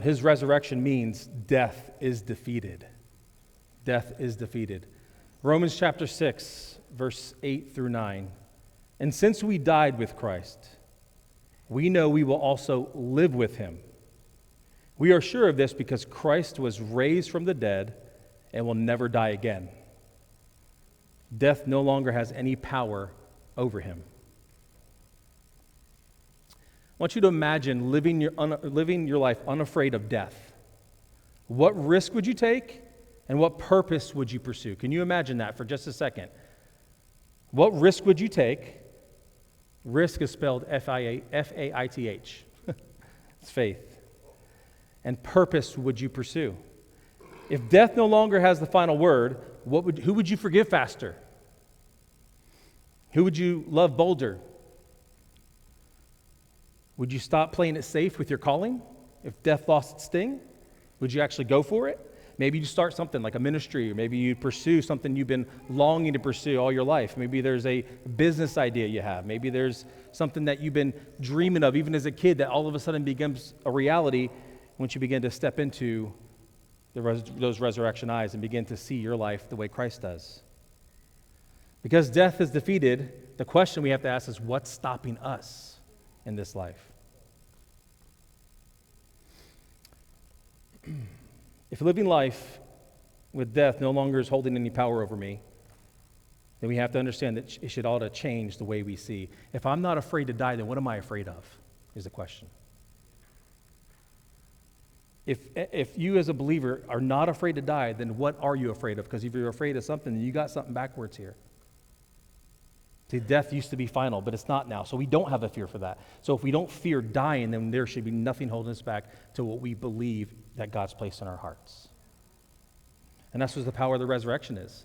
His resurrection means death is defeated. Death is defeated. Romans chapter 6, verse 8 through 9. And since we died with Christ, we know we will also live with him. We are sure of this because Christ was raised from the dead and will never die again. Death no longer has any power over him. I want you to imagine living your life unafraid of death. What risk would you take and what purpose would you pursue? Can you imagine that for just a second? What risk would you take? Risk is spelled F-A-I-T-H. It's faith. And purpose would you pursue? If death no longer has the final word, who would you forgive faster? Who would you love bolder? Would you stop playing it safe with your calling? If death lost its sting, would you actually go for it? Maybe you start something like a ministry, or maybe you pursue something you've been longing to pursue all your life. Maybe there's a business idea you have. Maybe there's something that you've been dreaming of even as a kid that all of a sudden becomes a reality once you begin to step into those resurrection eyes and begin to see your life the way Christ does. Because death is defeated, the question we have to ask is, what's stopping us in this life? If living life with death no longer is holding any power over me, then we have to understand that it should ought to change the way we see. If I'm not afraid to die, then what am I afraid of, is the question. If you as a believer are not afraid to die, then what are you afraid of? Because if you're afraid of something, then you got something backwards here. See, death used to be final, but it's not now. So we don't have a fear for that. So if we don't fear dying, then there should be nothing holding us back to what we believe that God's placed in our hearts. And that's what the power of the resurrection is.